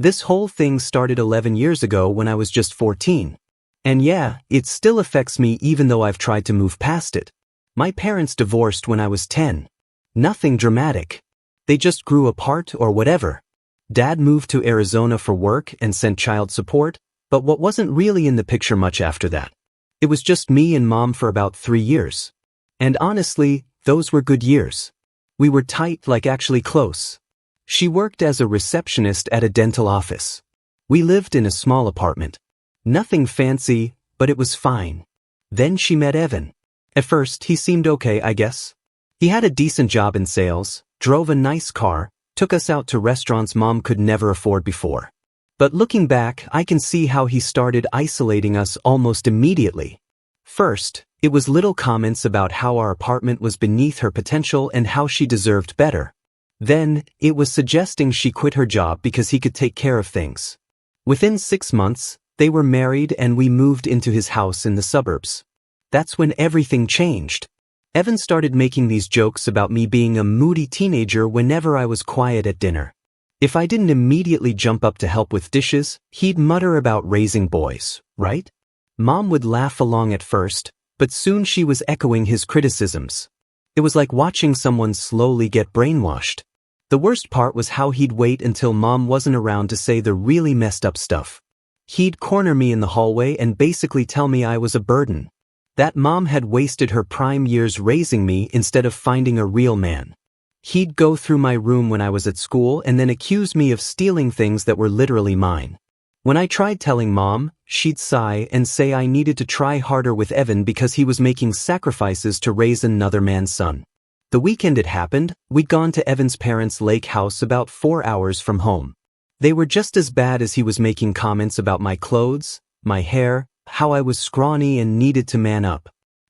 This whole thing started 11 years ago when I was just 14. And yeah, it still affects me even though I've tried to move past it. My parents divorced when I was 10. Nothing dramatic. They just grew apart or whatever. Dad moved to Arizona for work and sent child support, but what wasn't really in the picture much after that. It was just me and Mom for about 3 years. And honestly, those were good years. We were tight, like actually close. She worked as a receptionist at a dental office. We lived in a small apartment. Nothing fancy, but it was fine. Then she met Evan. At first, he seemed okay, I guess. He had a decent job in sales, drove a nice car, took us out to restaurants Mom could never afford before. But looking back, I can see how he started isolating us almost immediately. First, it was little comments about how our apartment was beneath her potential and how she deserved better. Then, it was suggesting she quit her job because he could take care of things. Within 6 months, they were married and we moved into his house in the suburbs. That's when everything changed. Evan started making these jokes about me being a moody teenager whenever I was quiet at dinner. If I didn't immediately jump up to help with dishes, he'd mutter about raising boys, right? Mom would laugh along at first, but soon she was echoing his criticisms. It was like watching someone slowly get brainwashed. The worst part was how he'd wait until Mom wasn't around to say the really messed up stuff. He'd corner me in the hallway and basically tell me I was a burden. That Mom had wasted her prime years raising me instead of finding a real man. He'd go through my room when I was at school and then accuse me of stealing things that were literally mine. When I tried telling Mom, she'd sigh and say I needed to try harder with Evan because he was making sacrifices to raise another man's son. The weekend it happened, we'd gone to Evan's parents' lake house about 4 hours from home. They were just as bad as he was making comments about my clothes, my hair, how I was scrawny and needed to man up.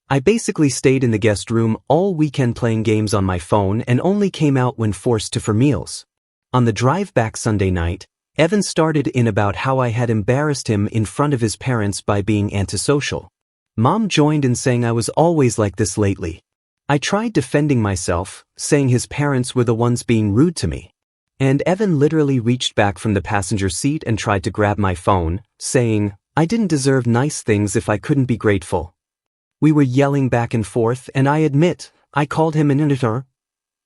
I basically stayed in the guest room all weekend playing games on my phone and only came out when forced for meals. On the drive back Sunday night, Evan started in about how I had embarrassed him in front of his parents by being antisocial. Mom joined in saying I was always like this lately. I tried defending myself, saying his parents were the ones being rude to me. And Evan literally reached back from the passenger seat and tried to grab my phone, saying, I didn't deserve nice things if I couldn't be grateful. We were yelling back and forth, and I admit, I called him an idiot.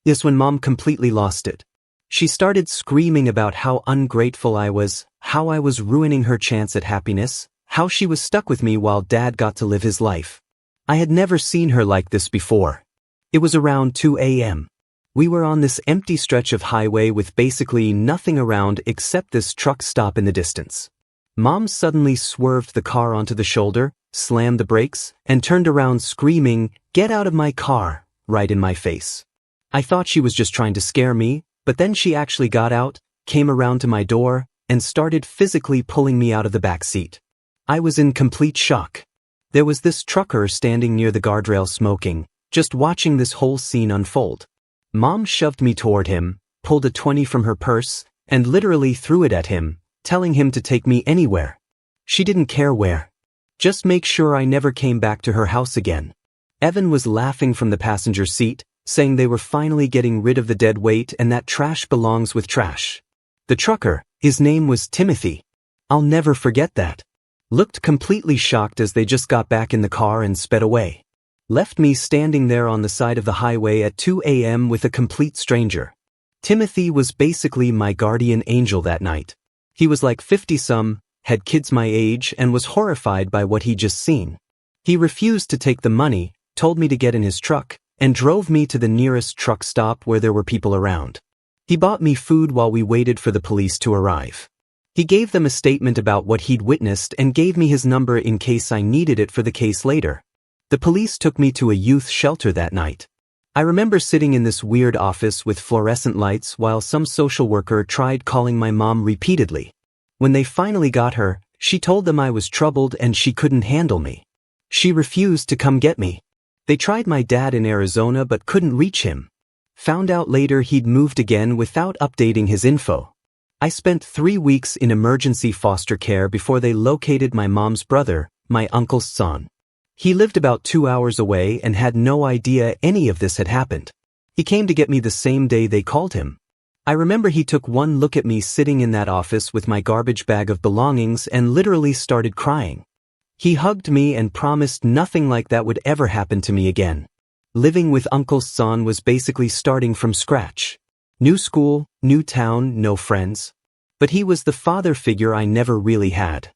This when Mom completely lost it. She started screaming about how ungrateful I was, how I was ruining her chance at happiness, how she was stuck with me while Dad got to live his life. I had never seen her like this before. It was around 2 a.m. We were on this empty stretch of highway with basically nothing around except this truck stop in the distance. Mom suddenly swerved the car onto the shoulder, slammed the brakes, and turned around screaming, "Get out of my car," right in my face. I thought she was just trying to scare me, but then she actually got out, came around to my door, and started physically pulling me out of the back seat. I was in complete shock. There was this trucker standing near the guardrail smoking, just watching this whole scene unfold. Mom shoved me toward him, pulled a 20 from her purse, and literally threw it at him, telling him to take me anywhere. She didn't care where. Just make sure I never came back to her house again. Evan was laughing from the passenger seat, saying they were finally getting rid of the dead weight and that trash belongs with trash. The trucker, his name was Timothy. I'll never forget that. Looked completely shocked as they just got back in the car and sped away. Left me standing there on the side of the highway at 2 a.m. with a complete stranger. Timothy was basically my guardian angel that night. He was like 50-some, had kids my age, and was horrified by what he'd just seen. He refused to take the money, told me to get in his truck, and drove me to the nearest truck stop where there were people around. He bought me food while we waited for the police to arrive. He gave them a statement about what he'd witnessed and gave me his number in case I needed it for the case later. The police took me to a youth shelter that night. I remember sitting in this weird office with fluorescent lights while some social worker tried calling my mom repeatedly. When they finally got her, she told them I was troubled and she couldn't handle me. She refused to come get me. They tried my dad in Arizona but couldn't reach him. Found out later he'd moved again without updating his info. I spent 3 weeks in emergency foster care before they located my mom's brother, my uncle's son. He lived about 2 hours away and had no idea any of this had happened. He came to get me the same day they called him. I remember he took one look at me sitting in that office with my garbage bag of belongings and literally started crying. He hugged me and promised nothing like that would ever happen to me again. Living with Uncle Son was basically starting from scratch. New school, new town, no friends. But he was the father figure I never really had.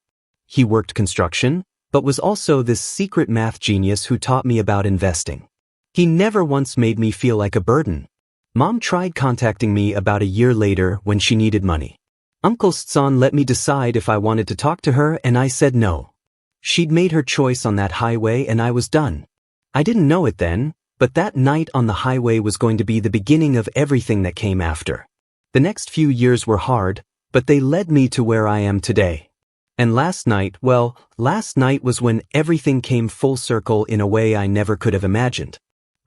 He worked construction, but was also this secret math genius who taught me about investing. He never once made me feel like a burden. Mom tried contacting me about a year later when she needed money. Uncle Son let me decide if I wanted to talk to her, and I said no. She'd made her choice on that highway and I was done. I didn't know it then, but that night on the highway was going to be the beginning of everything that came after. The next few years were hard, but they led me to where I am today. And last night was when everything came full circle in a way I never could have imagined.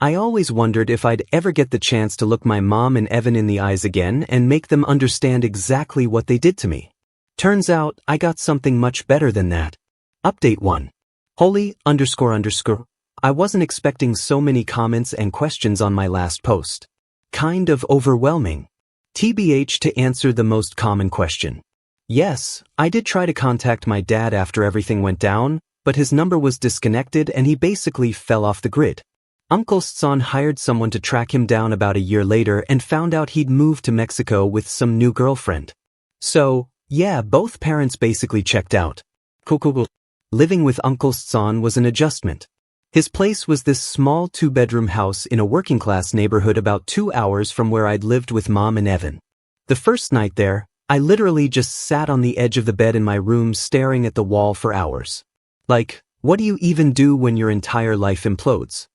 I always wondered if I'd ever get the chance to look my mom and Evan in the eyes again and make them understand exactly what they did to me. Turns out, I got something much better than that. Update 1. Holy __. I wasn't expecting so many comments and questions on my last post. Kind of overwhelming. TBH to answer the most common question. Yes, I did try to contact my dad after everything went down, but his number was disconnected and he basically fell off the grid. Uncle Son hired someone to track him down about a year later and found out he'd moved to Mexico with some new girlfriend. So, yeah, both parents basically checked out. Cool. Living with Uncle Son was an adjustment. His place was this small 2-bedroom house in a working-class neighborhood about 2 hours from where I'd lived with Mom and Evan. The first night there, I literally just sat on the edge of the bed in my room staring at the wall for hours. Like, what do you even do when your entire life implodes?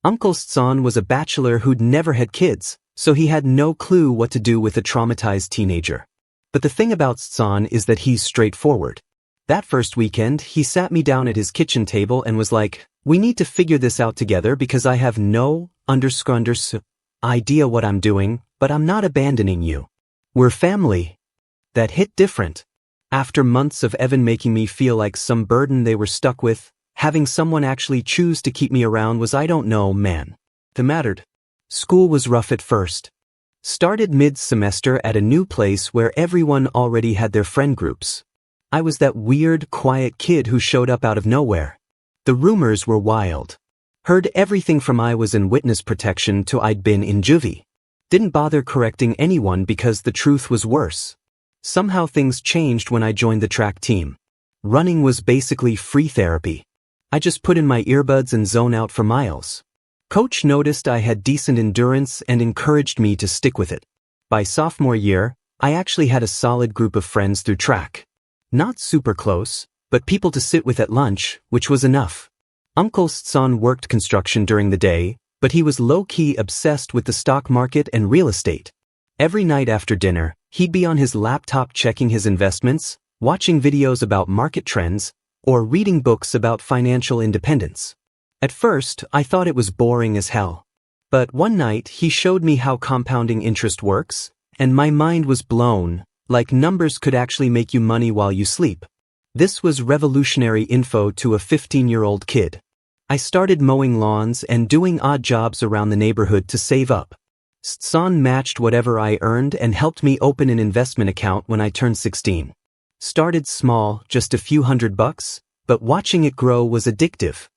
Uncle Son was a bachelor who'd never had kids, so he had no clue what to do with a traumatized teenager. But the thing about Son is that he's straightforward. That first weekend, he sat me down at his kitchen table and was like, "We need to figure this out together because I have no idea what I'm doing, but I'm not abandoning you. We're family." That hit different. After months of Evan making me feel like some burden they were stuck with, having someone actually choose to keep me around was, I don't know, man. It mattered. School was rough at first. Started mid-semester at a new place where everyone already had their friend groups. I was that weird, quiet kid who showed up out of nowhere. The rumors were wild. Heard everything from I was in witness protection to I'd been in juvie. Didn't bother correcting anyone because the truth was worse. Somehow things changed when I joined the track team. Running was basically free therapy. I just put in my earbuds and zone out for miles. Coach noticed I had decent endurance and encouraged me to stick with it. By sophomore year, I actually had a solid group of friends through track. Not super close, but people to sit with at lunch, which was enough. Uncle Son worked construction during the day, but he was low-key obsessed with the stock market and real estate. Every night after dinner, he'd be on his laptop checking his investments, watching videos about market trends, or reading books about financial independence. At first, I thought it was boring as hell. But one night, he showed me how compounding interest works, and my mind was blown, like numbers could actually make you money while you sleep. This was revolutionary info to a 15-year-old kid. I started mowing lawns and doing odd jobs around the neighborhood to save up. Son matched whatever I earned and helped me open an investment account when I turned 16. Started small, just a few $100, but watching it grow was addictive.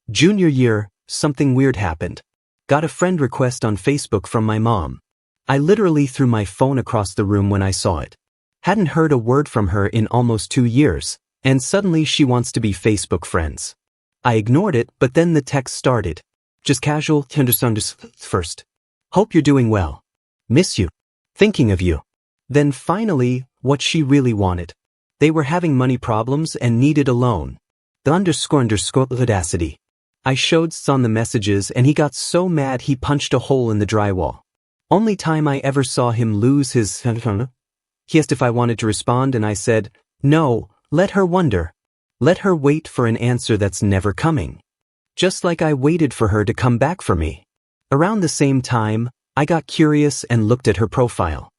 Junior year, something weird happened. Got a friend request on Facebook from my mom. I literally threw my phone across the room when I saw it. Hadn't heard a word from her in almost 2 years, and suddenly she wants to be Facebook friends. I ignored it, but then the text started. Just casual, first. Hope you're doing well. Miss you. Thinking of you. Then finally, what she really wanted. They were having money problems and needed a loan. The _ audacity. I showed Son the messages and he got so mad he punched a hole in the drywall. Only time I ever saw him lose his He asked if I wanted to respond and I said, no, let her wonder. Let her wait for an answer that's never coming. Just like I waited for her to come back for me. Around the same time, I got curious and looked at her profile.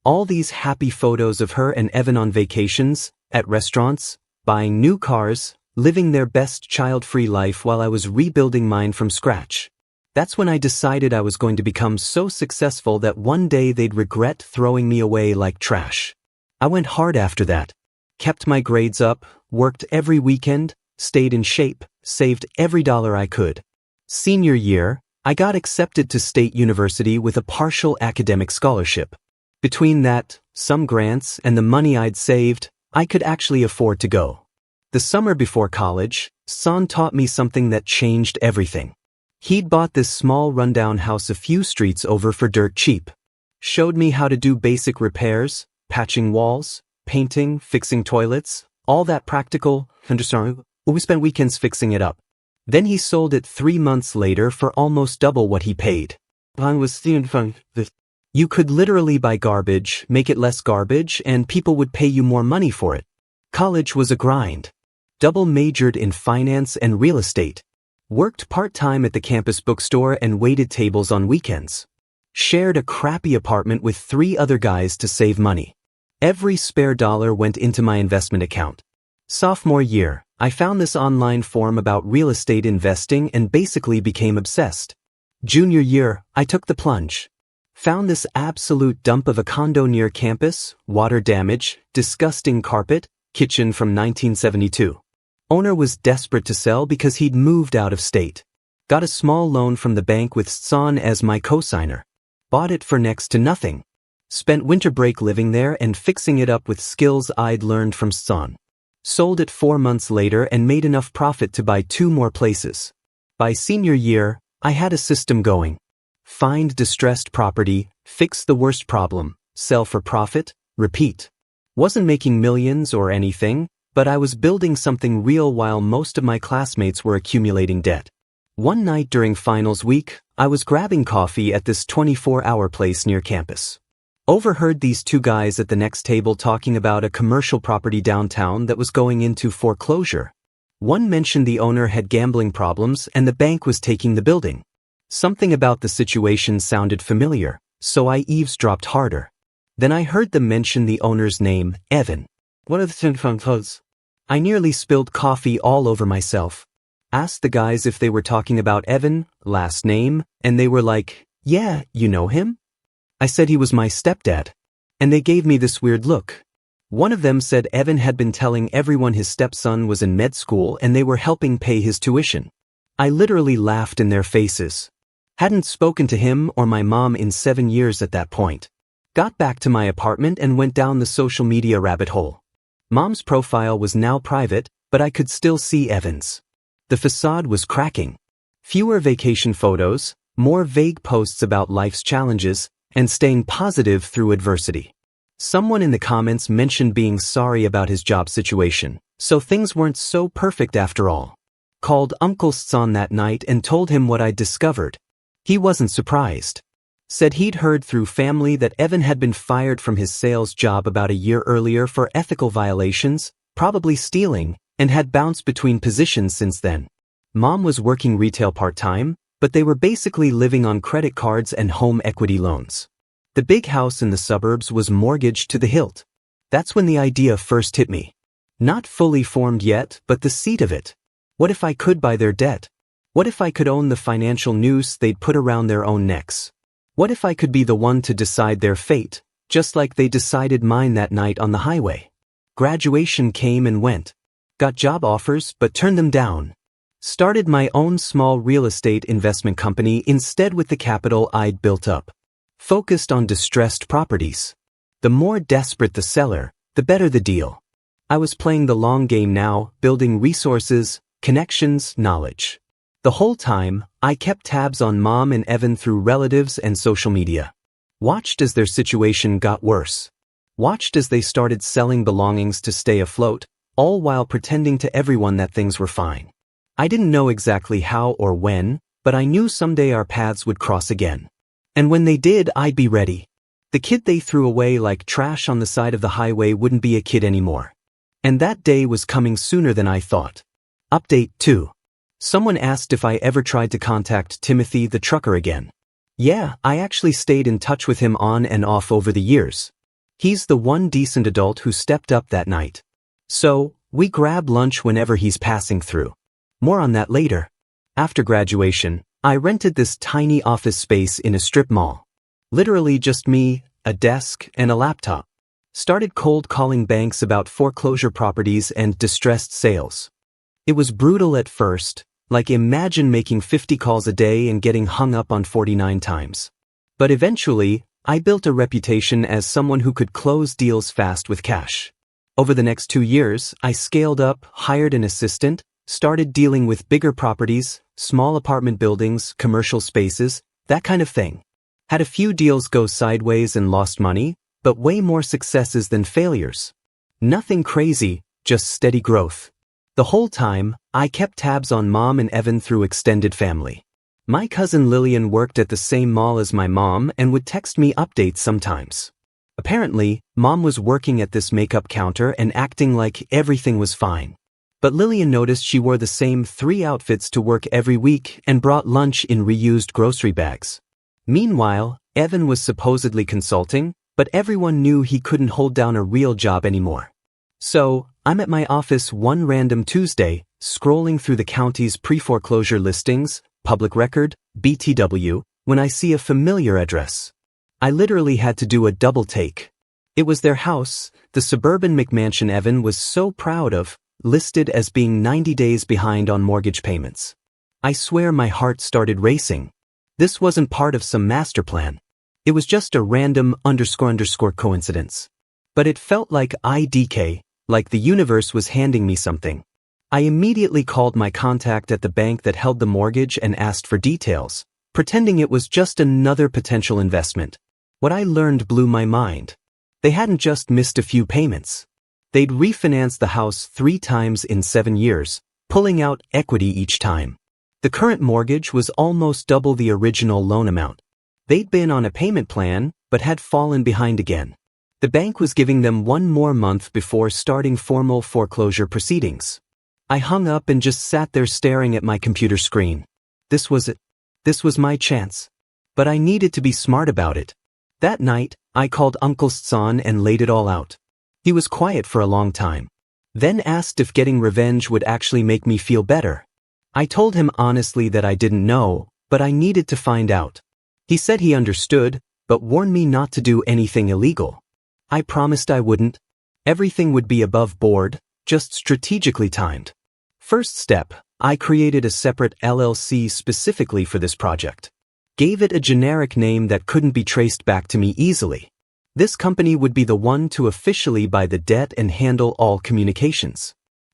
All these happy photos of her and Evan on vacations, at restaurants, buying new cars, living their best child-free life while I was rebuilding mine from scratch. That's when I decided I was going to become so successful that one day they'd regret throwing me away like trash. I went hard after that. Kept my grades up, worked every weekend, stayed in shape, saved every dollar I could. Senior year, I got accepted to State University with a partial academic scholarship. Between that, some grants, and the money I'd saved, I could actually afford to go. The summer before college, Son taught me something that changed everything. He'd bought this small rundown house a few streets over for dirt cheap. Showed me how to do basic repairs, patching walls, painting, fixing toilets, all that practical, we spent weekends fixing it up. Then he sold it 3 months later for almost double what he paid. You could literally buy garbage, make it less garbage, and people would pay you more money for it. College was a grind. Double majored in finance and real estate. Worked part-time at the campus bookstore and waited tables on weekends. Shared a crappy apartment with 3 other guys to save money. Every spare dollar went into my investment account. Sophomore year, I found this online forum about real estate investing and basically became obsessed. Junior year, I took the plunge. Found this absolute dump of a condo near campus, water damage, disgusting carpet, kitchen from 1972. Owner was desperate to sell because he'd moved out of state. Got a small loan from the bank with Son as my cosigner. Bought it for next to nothing. Spent winter break living there and fixing it up with skills I'd learned from Son. Sold it 4 months later and made enough profit to buy 2 more places. By senior year, I had a system going. Find distressed property, fix the worst problem, sell for profit, repeat. Wasn't making millions or anything, but I was building something real while most of my classmates were accumulating debt. One night during finals week, I was grabbing coffee at this 24-hour place near campus. Overheard these 2 guys at the next table talking about a commercial property downtown that was going into foreclosure. One mentioned the owner had gambling problems and the bank was taking the building. Something about the situation sounded familiar, so I eavesdropped harder. Then I heard them mention the owner's name, Evan. What are the things? I nearly spilled coffee all over myself. Asked the guys if they were talking about Evan, last name, and they were like, yeah, you know him? I said he was my stepdad. And they gave me this weird look. One of them said Evan had been telling everyone his stepson was in med school and they were helping pay his tuition. I literally laughed in their faces. Hadn't spoken to him or my mom in 7 years at that point. Got back to my apartment and went down the social media rabbit hole. Mom's profile was now private, but I could still see Evan's. The facade was cracking. Fewer vacation photos, more vague posts about life's challenges, and staying positive through adversity. Someone in the comments mentioned being sorry about his job situation, so things weren't so perfect after all. Called Uncle Son that night and told him what I'd discovered. He wasn't surprised. Said he'd heard through family that Evan had been fired from his sales job about a year earlier for ethical violations, probably stealing, and had bounced between positions since then. Mom was working retail part-time, but they were basically living on credit cards and home equity loans. The big house in the suburbs was mortgaged to the hilt. That's when the idea first hit me. Not fully formed yet, but the seed of it. What if I could buy their debt? What if I could own the financial noose they'd put around their own necks? What if I could be the one to decide their fate, just like they decided mine that night on the highway? Graduation came and went. Got job offers but turned them down. Started my own small real estate investment company instead with the capital I'd built up. Focused on distressed properties. The more desperate the seller, the better the deal. I was playing the long game now, building resources, connections, knowledge. The whole time, I kept tabs on Mom and Evan through relatives and social media. Watched as their situation got worse. Watched as they started selling belongings to stay afloat, all while pretending to everyone that things were fine. I didn't know exactly how or when, but I knew someday our paths would cross again. And when they did, I'd be ready. The kid they threw away like trash on the side of the highway wouldn't be a kid anymore. And that day was coming sooner than I thought. Update 2. Someone asked if I ever tried to contact Timothy the trucker again. Yeah, I actually stayed in touch with him on and off over the years. He's the one decent adult who stepped up that night. So, we grab lunch whenever he's passing through. More on that later. After graduation, I rented this tiny office space in a strip mall. Literally just me, a desk, and a laptop. Started cold calling banks about foreclosure properties and distressed sales. It was brutal at first, like imagine making 50 calls a day and getting hung up on 49 times. But eventually, I built a reputation as someone who could close deals fast with cash. Over the next 2 years, I scaled up, hired an assistant, started dealing with bigger properties, small apartment buildings, commercial spaces, that kind of thing. Had a few deals go sideways and lost money, but way more successes than failures. Nothing crazy, just steady growth. The whole time, I kept tabs on Mom and Evan through extended family. My cousin Lillian worked at the same mall as my mom and would text me updates sometimes. Apparently, Mom was working at this makeup counter and acting like everything was fine. But Lillian noticed she wore the same 3 outfits to work every week and brought lunch in reused grocery bags. Meanwhile, Evan was supposedly consulting, but everyone knew he couldn't hold down a real job anymore. So, I'm at my office one random Tuesday, scrolling through the county's pre-foreclosure listings, public record, BTW, when I see a familiar address. I literally had to do a double take. It was their house, the suburban McMansion Evan was so proud of, listed as being 90 days behind on mortgage payments. I swear my heart started racing. This wasn't part of some master plan. It was just a random __ coincidence. But it felt like IDK, like the universe was handing me something. I immediately called my contact at the bank that held the mortgage and asked for details, pretending it was just another potential investment. What I learned blew my mind. They hadn't just missed a few payments. They'd refinanced the house 3 times in 7 years, pulling out equity each time. The current mortgage was almost double the original loan amount. They'd been on a payment plan, but had fallen behind again. The bank was giving them 1 more month before starting formal foreclosure proceedings. I hung up and just sat there staring at my computer screen. This was it. This was my chance. But I needed to be smart about it. That night, I called Uncle Stsan and laid it all out. He was quiet for a long time. Then asked if getting revenge would actually make me feel better. I told him honestly that I didn't know, but I needed to find out. He said he understood, but warned me not to do anything illegal. I promised I wouldn't. Everything would be above board, just strategically timed. First step, I created a separate LLC specifically for this project. Gave it a generic name that couldn't be traced back to me easily. This company would be the one to officially buy the debt and handle all communications.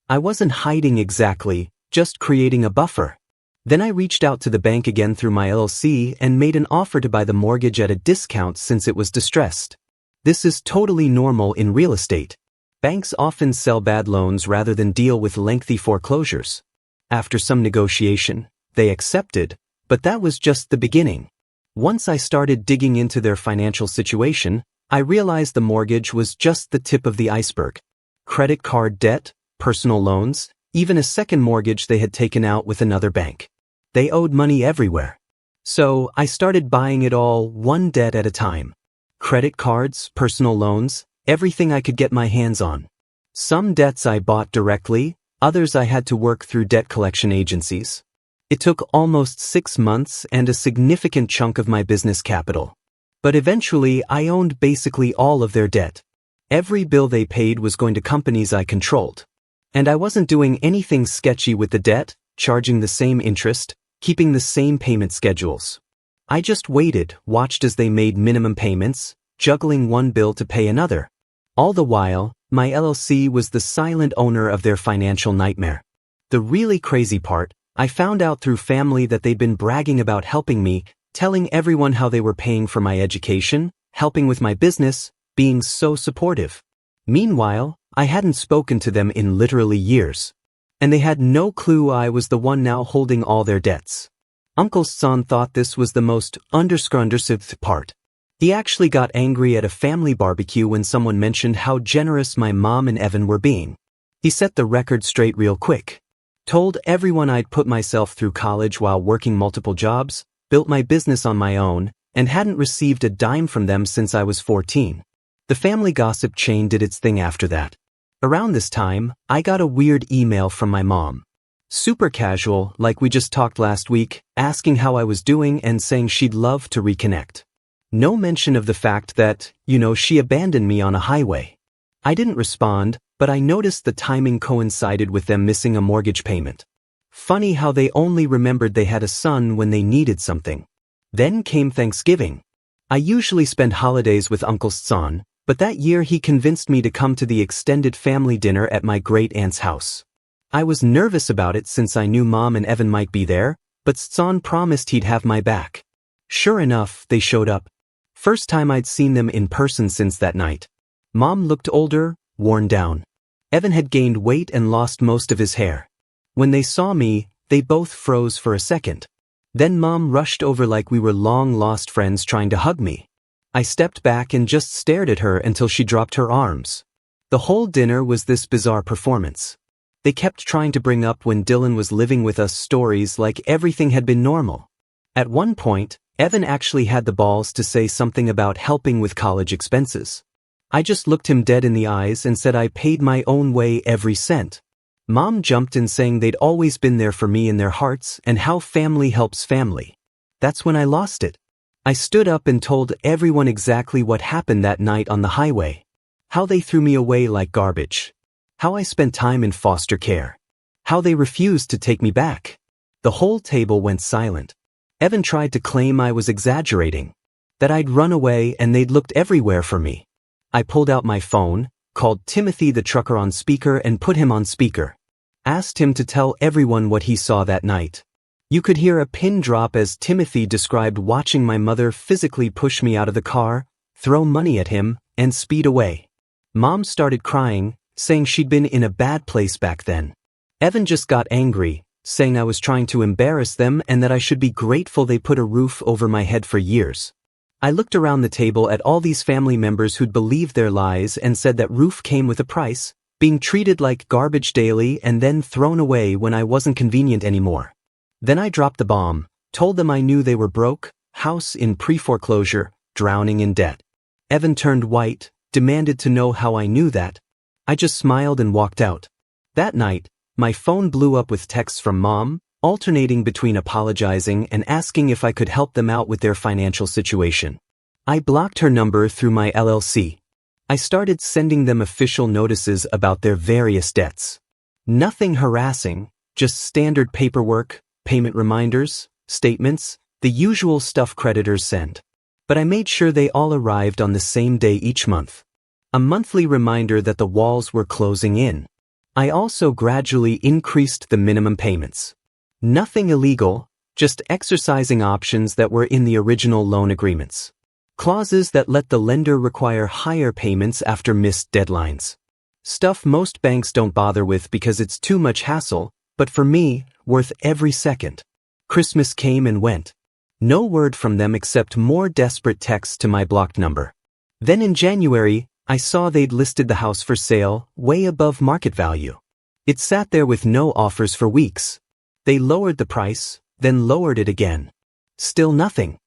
I wasn't hiding exactly, just creating a buffer. Then I reached out to the bank again through my LLC and made an offer to buy the mortgage at a discount since it was distressed. This is totally normal in real estate. Banks often sell bad loans rather than deal with lengthy foreclosures. After some negotiation, they accepted, but that was just the beginning. Once I started digging into their financial situation, I realized the mortgage was just the tip of the iceberg. Credit card debt, personal loans, even a second mortgage they had taken out with another bank. They owed money everywhere. So I started buying it all one debt at a time. Credit cards, personal loans, everything I could get my hands on. Some debts I bought directly, others I had to work through debt collection agencies. It took almost 6 months and a significant chunk of my business capital. But eventually I owned basically all of their debt. Every bill they paid was going to companies I controlled. And I wasn't doing anything sketchy with the debt, charging the same interest, keeping the same payment schedules. I just waited, watched as they made minimum payments, juggling one bill to pay another. All the while, my LLC was the silent owner of their financial nightmare. The really crazy part, I found out through family that they'd been bragging about helping me, telling everyone how they were paying for my education, helping with my business, being so supportive. Meanwhile, I hadn't spoken to them in literally years. And they had no clue I was the one now holding all their debts. Uncle Stsan thought this was the most underscrundersive part. He actually got angry at a family barbecue when someone mentioned how generous my mom and Evan were being. He set the record straight real quick. Told everyone I'd put myself through college while working multiple jobs, built my business on my own, and hadn't received a dime from them since I was 14. The family gossip chain did its thing after that. Around this time, I got a weird email from my mom. Super casual, like we just talked last week, asking how I was doing and saying she'd love to reconnect. No mention of the fact that, she abandoned me on a highway. I didn't respond, but I noticed the timing coincided with them missing a mortgage payment. Funny how they only remembered they had a son when they needed something. Then came Thanksgiving. I usually spend holidays with Uncle Stan, but that year he convinced me to come to the extended family dinner at my great-aunt's house. I was nervous about it since I knew Mom and Evan might be there, but Stan promised he'd have my back. Sure enough, they showed up. First time I'd seen them in person since that night. Mom looked older, worn down. Evan had gained weight and lost most of his hair. When they saw me, they both froze for a second. Then Mom rushed over like we were long-lost friends trying to hug me. I stepped back and just stared at her until she dropped her arms. The whole dinner was this bizarre performance. They kept trying to bring up when Dylan was living with us stories like everything had been normal. At one point, Evan actually had the balls to say something about helping with college expenses. I just looked him dead in the eyes and said I paid my own way every cent. Mom jumped in saying they'd always been there for me in their hearts and how family helps family. That's when I lost it. I stood up and told everyone exactly what happened that night on the highway. How they threw me away like garbage. How I spent time in foster care. How they refused to take me back. The whole table went silent. Evan tried to claim I was exaggerating. That I'd run away and they'd looked everywhere for me. I pulled out my phone, called Timothy the trucker on speaker and put him on speaker. Asked him to tell everyone what he saw that night. You could hear a pin drop as Timothy described watching my mother physically push me out of the car, throw money at him, and speed away. Mom started crying, saying she'd been in a bad place back then. Evan just got angry, saying I was trying to embarrass them and that I should be grateful they put a roof over my head for years. I looked around the table at all these family members who'd believed their lies and said that roof came with a price, being treated like garbage daily and then thrown away when I wasn't convenient anymore. Then I dropped the bomb, told them I knew they were broke, house in pre-foreclosure, drowning in debt. Evan turned white, demanded to know how I knew that. I just smiled and walked out. That night, my phone blew up with texts from Mom, alternating between apologizing and asking if I could help them out with their financial situation. I blocked her number through my LLC. I started sending them official notices about their various debts. Nothing harassing, just standard paperwork, payment reminders, statements, the usual stuff creditors send. But I made sure they all arrived on the same day each month. A monthly reminder that the walls were closing in. I also gradually increased the minimum payments. Nothing illegal, just exercising options that were in the original loan agreements. Clauses that let the lender require higher payments after missed deadlines. Stuff most banks don't bother with because it's too much hassle, but for me, worth every second. Christmas came and went. No word from them except more desperate texts to my blocked number. Then in January, I saw they'd listed the house for sale, way above market value. It sat there with no offers for weeks. They lowered the price, then lowered it again. Still nothing.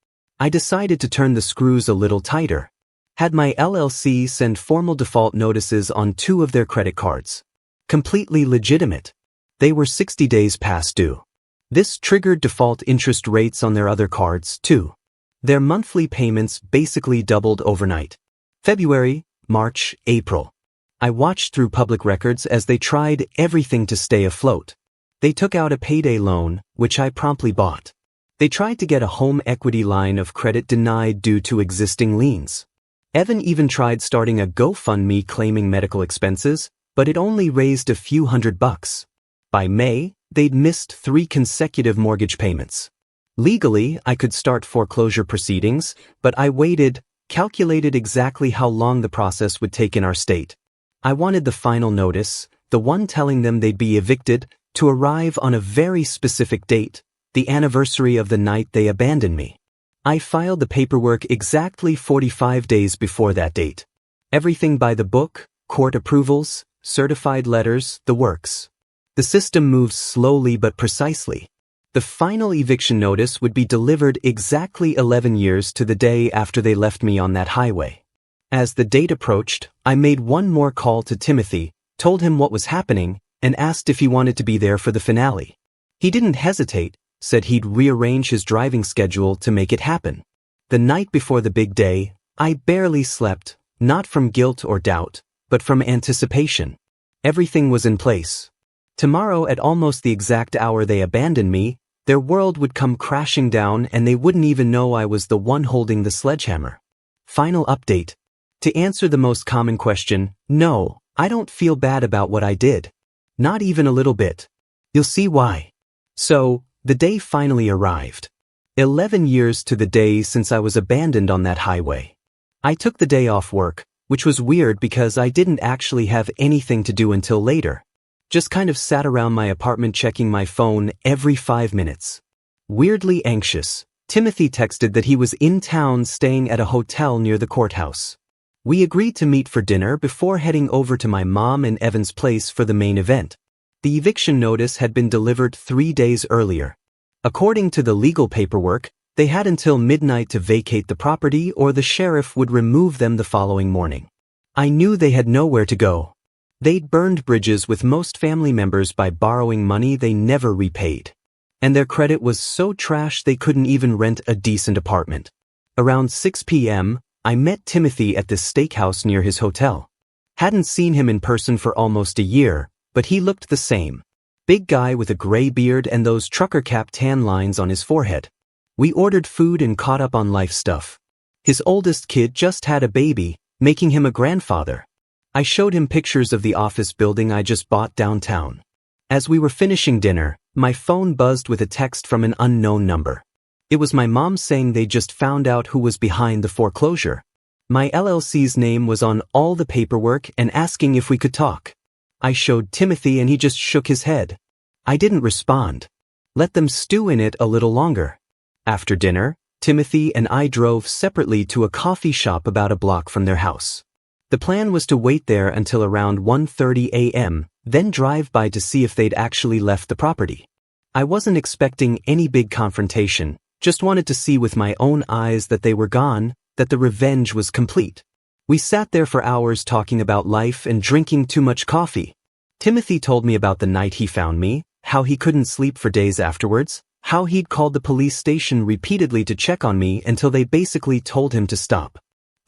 I decided to turn the screws a little tighter. Had my LLC send formal default notices on 2 of their credit cards. Completely legitimate. They were 60 days past due. This triggered default interest rates on their other cards, too. Their monthly payments basically doubled overnight. February, March, April. I watched through public records as they tried everything to stay afloat. They took out a payday loan, which I promptly bought. They tried to get a home equity line of credit denied due to existing liens. Evan even tried starting a GoFundMe claiming medical expenses, but it only raised a few $100. By May, they'd missed 3 consecutive mortgage payments. Legally, I could start foreclosure proceedings, but I waited, calculated exactly how long the process would take in our state. I wanted the final notice, the one telling them they'd be evicted, to arrive on a very specific date, the anniversary of the night they abandoned me. I filed the paperwork exactly 45 days before that date. Everything by the book, court approvals, certified letters, the works. The system moves slowly but precisely. The final eviction notice would be delivered exactly 11 years to the day after they left me on that highway. As the date approached, I made one more call to Timothy, told him what was happening, and asked if he wanted to be there for the finale. He didn't hesitate, said he'd rearrange his driving schedule to make it happen. The night before the big day, I barely slept, not from guilt or doubt, but from anticipation. Everything was in place. Tomorrow at almost the exact hour they abandoned me, their world would come crashing down and they wouldn't even know I was the one holding the sledgehammer. Final update. To answer the most common question, no, I don't feel bad about what I did. Not even a little bit. You'll see why. So, the day finally arrived. 11 years to the day since I was abandoned on that highway. I took the day off work, which was weird because I didn't actually have anything to do until later. Just kind of sat around my apartment checking my phone every 5 minutes. Weirdly anxious, Timothy texted that he was in town staying at a hotel near the courthouse. We agreed to meet for dinner before heading over to my mom and Evan's place for the main event. The eviction notice had been delivered 3 days earlier. According to the legal paperwork, they had until midnight to vacate the property or the sheriff would remove them the following morning. I knew they had nowhere to go. They'd burned bridges with most family members by borrowing money they never repaid. And their credit was so trash they couldn't even rent a decent apartment. Around 6 p.m., I met Timothy at this steakhouse near his hotel. Hadn't seen him in person for almost a year, but he looked the same. Big guy with a gray beard and those trucker cap tan lines on his forehead. We ordered food and caught up on life stuff. His oldest kid just had a baby, making him a grandfather. I showed him pictures of the office building I just bought downtown. As we were finishing dinner, my phone buzzed with a text from an unknown number. It was my mom saying they just found out who was behind the foreclosure. My LLC's name was on all the paperwork and asking if we could talk. I showed Timothy and he just shook his head. I didn't respond. Let them stew in it a little longer. After dinner, Timothy and I drove separately to a coffee shop about a block from their house. The plan was to wait there until around 1:30 a.m., then drive by to see if they'd actually left the property. I wasn't expecting any big confrontation, just wanted to see with my own eyes that they were gone, that the revenge was complete. We sat there for hours talking about life and drinking too much coffee. Timothy told me about the night he found me, how he couldn't sleep for days afterwards, how he'd called the police station repeatedly to check on me until they basically told him to stop.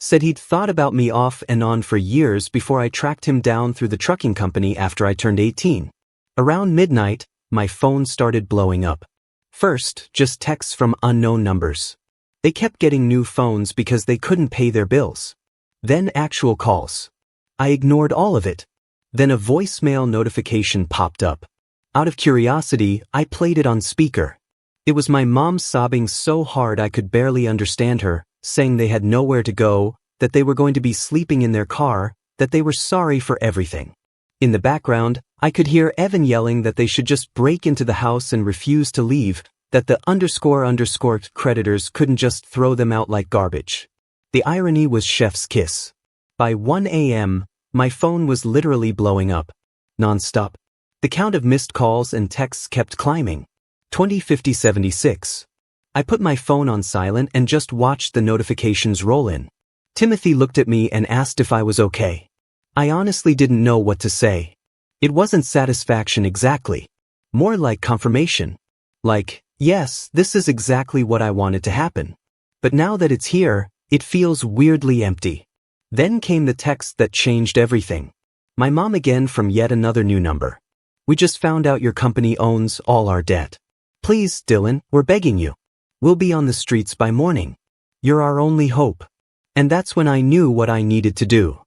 Said he'd thought about me off and on for years before I tracked him down through the trucking company after I turned 18. Around midnight, my phone started blowing up. First, just texts from unknown numbers. They kept getting new phones because they couldn't pay their bills. Then actual calls. I ignored all of it. Then a voicemail notification popped up. Out of curiosity, I played it on speaker. It was my mom sobbing so hard I could barely understand her, saying they had nowhere to go, that they were going to be sleeping in their car, that they were sorry for everything. In the background, I could hear Evan yelling that they should just break into the house and refuse to leave, that the __ creditors couldn't just throw them out like garbage. The irony was chef's kiss. By 1 a.m., my phone was literally blowing up. Non-stop. The count of missed calls and texts kept climbing. 20, 50, 76. I put my phone on silent and just watched the notifications roll in. Timothy looked at me and asked if I was okay. I honestly didn't know what to say. It wasn't satisfaction exactly. More like confirmation. Like, yes, this is exactly what I wanted to happen. But now that it's here, it feels weirdly empty. Then came the text that changed everything. My mom again from yet another new number. We just found out your company owns all our debt. Please, Dylan, we're begging you. We'll be on the streets by morning. You're our only hope. And that's when I knew what I needed to do.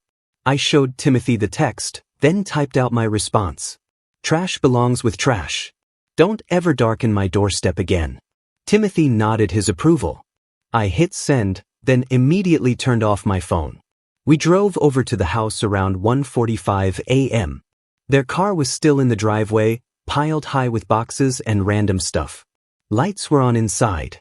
I showed Timothy the text, then typed out my response. Trash belongs with trash. Don't ever darken my doorstep again. Timothy nodded his approval. I hit send, then immediately turned off my phone. We drove over to the house around 1:45 a.m. Their car was still in the driveway, piled high with boxes and random stuff. Lights were on inside.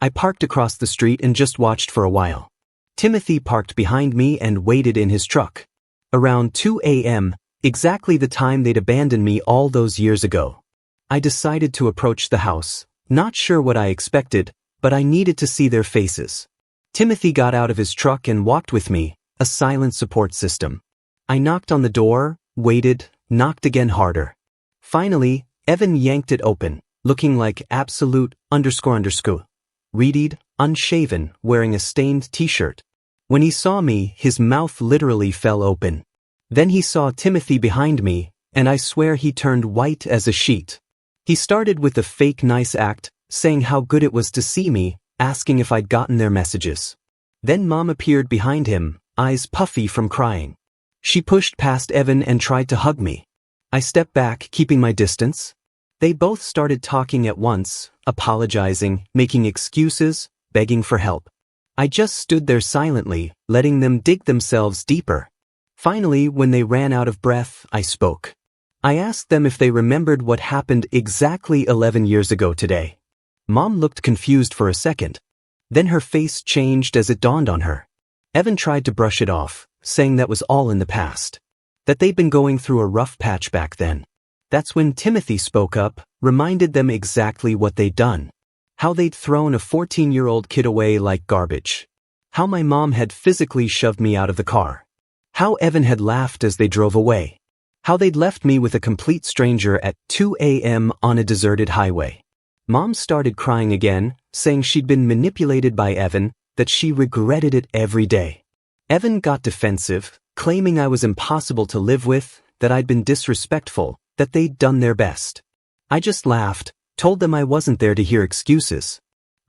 I parked across the street and just watched for a while. Timothy parked behind me and waited in his truck. Around 2 a.m., exactly the time they'd abandoned me all those years ago. I decided to approach the house, not sure what I expected, but I needed to see their faces. Timothy got out of his truck and walked with me, a silent support system. I knocked on the door, waited, knocked again harder. Finally, Evan yanked it open, looking like absolute _ readied, unshaven, wearing a stained t-shirt. When he saw me, his mouth literally fell open. Then he saw Timothy behind me, and I swear he turned white as a sheet. He started with a fake nice act, saying how good it was to see me, asking if I'd gotten their messages. Then Mom appeared behind him, eyes puffy from crying. She pushed past Evan and tried to hug me. I stepped back, keeping my distance. They both started talking at once, apologizing, making excuses, begging for help. I just stood there silently, letting them dig themselves deeper. Finally, when they ran out of breath, I spoke. I asked them if they remembered what happened exactly 11 years ago today. Mom looked confused for a second. Then her face changed as it dawned on her. Evan tried to brush it off, saying that was all in the past. That they'd been going through a rough patch back then. That's when Timothy spoke up, reminded them exactly what they'd done. How they'd thrown a 14-year-old kid away like garbage. How my mom had physically shoved me out of the car. How Evan had laughed as they drove away. How they'd left me with a complete stranger at 2 a.m. on a deserted highway. Mom started crying again, saying she'd been manipulated by Evan, that she regretted it every day. Evan got defensive, claiming I was impossible to live with, that I'd been disrespectful, that they'd done their best. I just laughed, told them I wasn't there to hear excuses.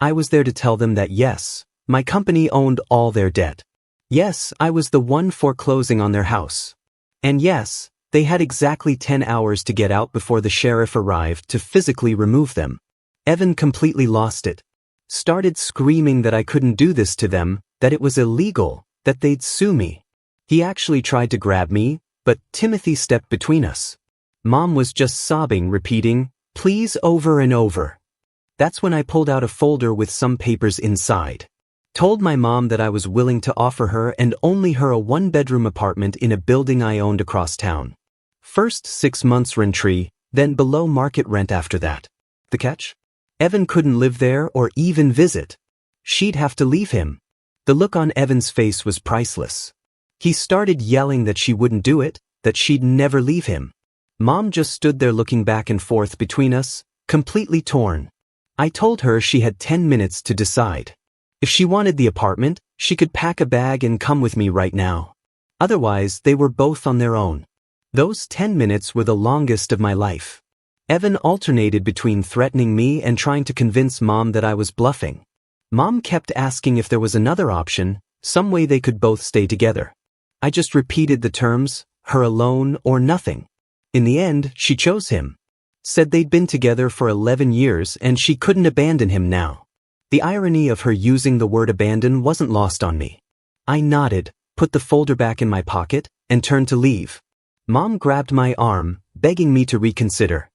I was there to tell them that yes, my company owned all their debt. Yes, I was the one foreclosing on their house. And yes, they had exactly 10 hours to get out before the sheriff arrived to physically remove them. Evan completely lost it. Started screaming that I couldn't do this to them, that it was illegal, that they'd sue me. He actually tried to grab me, but Timothy stepped between us. Mom was just sobbing, repeating, "Please," over and over. That's when I pulled out a folder with some papers inside. Told my mom that I was willing to offer her and only her a one-bedroom apartment in a building I owned across town. First 6 months rent-free, then below market rent after that. The catch? Evan couldn't live there or even visit. She'd have to leave him. The look on Evan's face was priceless. He started yelling that she wouldn't do it, that she'd never leave him. Mom just stood there looking back and forth between us, completely torn. I told her she had 10 minutes to decide. If she wanted the apartment, she could pack a bag and come with me right now. Otherwise, they were both on their own. Those 10 minutes were the longest of my life. Evan alternated between threatening me and trying to convince Mom that I was bluffing. Mom kept asking if there was another option, some way they could both stay together. I just repeated the terms, her alone or nothing. In the end, she chose him. Said they'd been together for 11 years and she couldn't abandon him now. The irony of her using the word abandon wasn't lost on me. I nodded, put the folder back in my pocket, and turned to leave. Mom grabbed my arm, begging me to reconsider.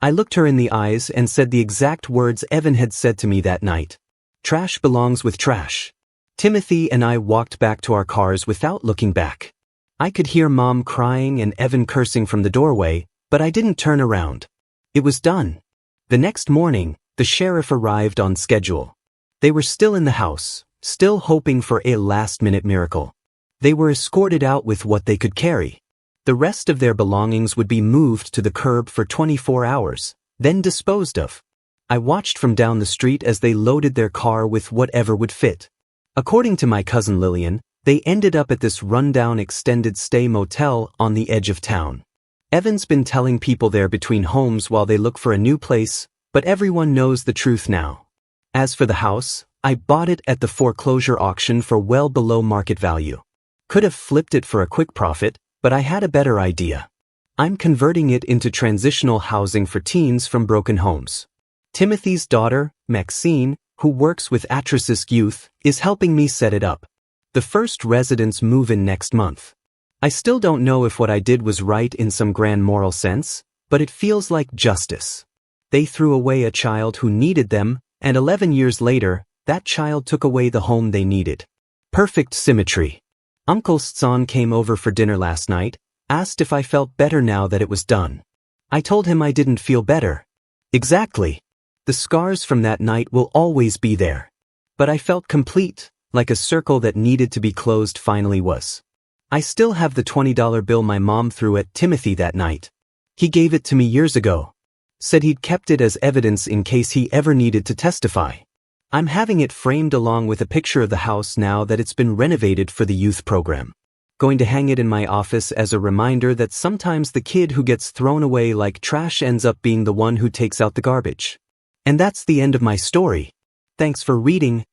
I looked her in the eyes and said the exact words Evan had said to me that night. Trash belongs with trash. Timothy and I walked back to our cars without looking back. I could hear Mom crying and Evan cursing from the doorway, but I didn't turn around. It was done. The next morning, the sheriff arrived on schedule. They were still in the house, still hoping for a last-minute miracle. They were escorted out with what they could carry. The rest of their belongings would be moved to the curb for 24 hours, then disposed of. I watched from down the street as they loaded their car with whatever would fit. According to my cousin Lillian, they ended up at this rundown extended stay motel on the edge of town. Evan's been telling people there between homes while they look for a new place, but everyone knows the truth now. As for the house, I bought it at the foreclosure auction for well below market value. Could have flipped it for a quick profit, but I had a better idea. I'm converting it into transitional housing for teens from broken homes. Timothy's daughter, Maxine, who works with at-risk youth, is helping me set it up. The first residents move in next month. I still don't know if what I did was right in some grand moral sense, but it feels like justice. They threw away a child who needed them, and 11 years later, that child took away the home they needed. Perfect symmetry. Uncle Stson came over for dinner last night, asked if I felt better now that it was done. I told him I didn't feel better. Exactly. The scars from that night will always be there. But I felt complete, like a circle that needed to be closed finally was. I still have the $20 bill my mom threw at Timothy that night. He gave it to me years ago. Said he'd kept it as evidence in case he ever needed to testify. I'm having it framed along with a picture of the house now that it's been renovated for the youth program. Going to hang it in my office as a reminder that sometimes the kid who gets thrown away like trash ends up being the one who takes out the garbage. And that's the end of my story. Thanks for reading.